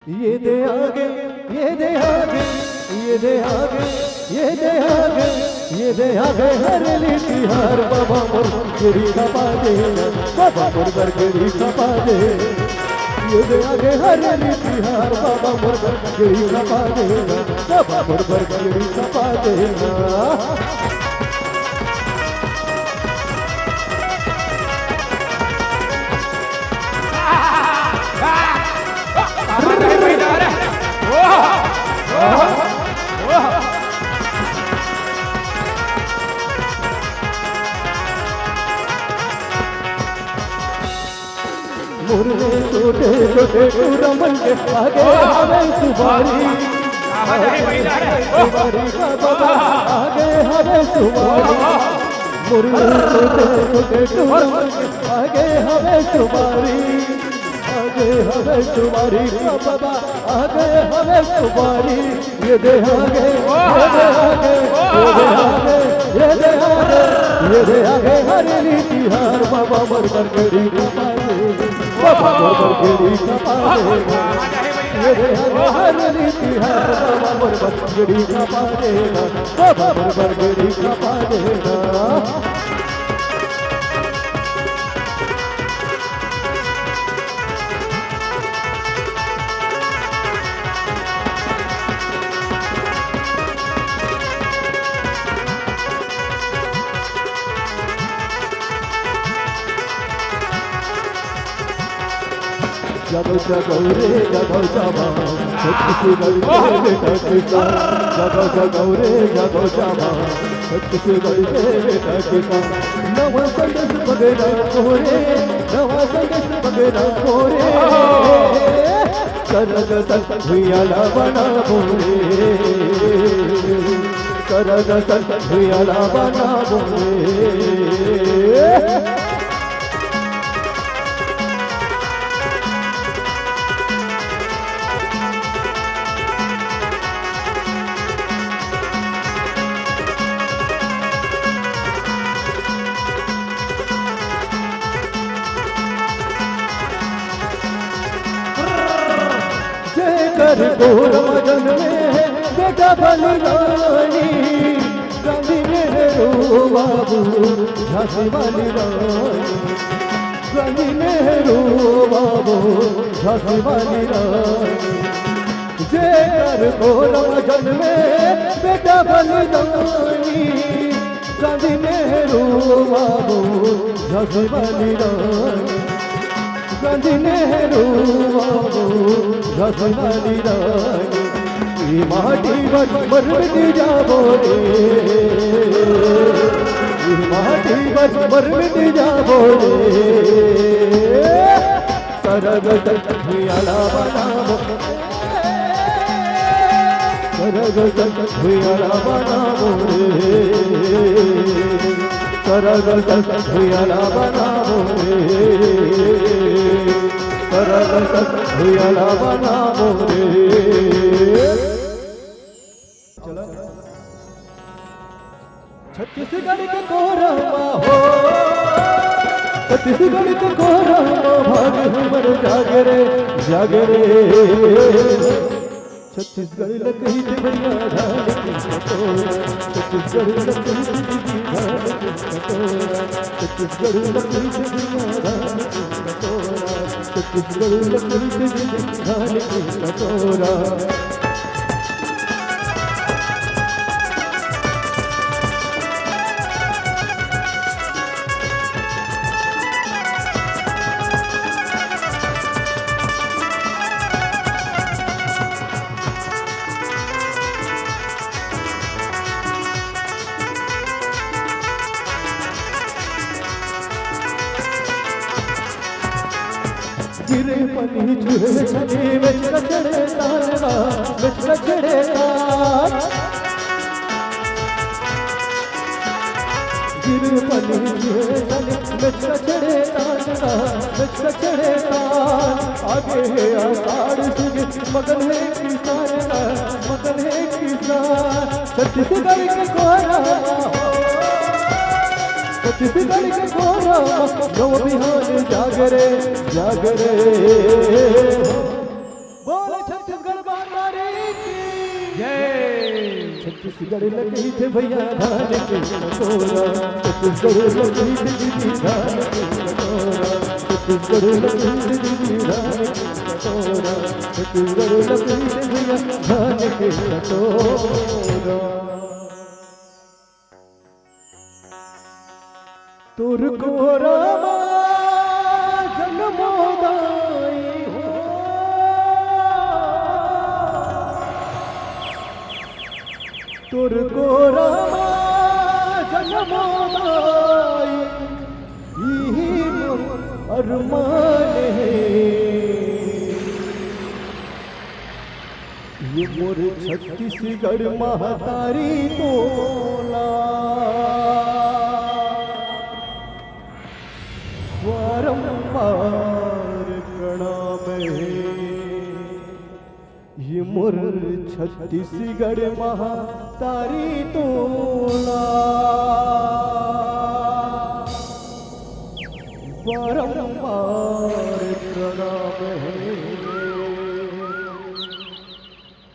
ये दे आगे, ये दे आगे, ये दे आगे, ये दे आगे, ये दे आगे हरली तिहार बाबा मोर गिरी खपा दे, बाबा मोर गिरी खपा दे। ये दे आगे हरली तिहार बाबा मोर गिरी खपा दे, बाबा मोर गिरी खपा दे। मुर्गे छोटे छोटे रमन के आगे हमें सुबारी, सुबारी का बाबा आगे हमें सुबारी। मुर्गे छोटे छोटे रमन के आगे हमें सुबारी, आगे हमें सुबारी का बाबा आगे हमें सुबारी। ये दे आगे, ये दे आगे, ये दे आगे, ये दे आगे, ये दे आगे हरली तिहार बाबा मोर गिरी खपा दे, बाबा मोर गिरी खपा दे। ये दे आगे हरली तिहार बाबा मोर गिरी खपा दे, बाबा मोर गिरी खपा दे। जगो जगो रे जगो जगो छत्तीसगढ़ के बेटा किसान, जगो जगो रे जगो जगो छत्तीसगढ़ के बेटा किसान। नवा संदेश वगैरह कोरे, नवा संदेश वगैरह कोरे, सरग सन भुयाला बना बोले, सरग सन भुयाला बना बोले। कर गोर मदन में बेटा बलिदानी, गांधी नेहरू बाबू झांसी वाली रानी, गांधी नेहरू बाबू झांसी वाली रानी। जय कर गोर मदन में बेटा बलिदानी, गांधी नेहरू बाबू झांसी वाली रानी, गांधी नेहरू बाबू झांसी वाली रानी। ये माटी मर मिट जाबो रे, ये माटी मर मिट जाबो रे, सरग सन भुयाला बनाबो, सरग सन भुयाला बनाबो रे, सरग सन भुयाला बनाबो रे, सरग सन भुयाला बनाबो रे। छत्तीसगढ़ के कोरमा हो, छत्तीसगढ़ के कोरमा भाग हमर जागरे जागरे। छत्तीसगढ़ लकही देवरिया धान के कटोरा, छत्तीसगढ़ लकही देवरिया धान के कटोरा, छत्तीसगढ़ लकही देवरिया धान के कटोरा, छत्तीसगढ़ लकही देवरिया धान के कटोरा। गिरे पनी चूहे छने में चढ़े तारा, में चढ़े तार। गिरे पनी चूहे छने में चढ़े तारा, में चढ़े तार। आगे है आषाढ़ सिंह मगन है किसान, मगन है किसान। छत्तीसगढ़ के कोरा छत्तीसगढ़ के कोरा नव बिहान जागरे जागरे बोल। छत्तीसगढ़ मातारी की जय। छत्तीसगढ़ लगी थे भैया धान के कटोरा, छत्तीसगढ़ लगी थे दीदी धान के कटोरा, छत्तीसगढ़ लगी थे दीदी धान के कटोरा, छत्तीसगढ़ लगी थे भैया धान के कटोरा। तुरको रामा जन्मोदाई हो, तुरको रामा जन्मोदाई यही अरमान है। ये मोर छत्तीसगढ़ महतारी तोला बारंबार प्रणाम है। ये मोर छत्तीसगढ़ महतारी तोला बारंबार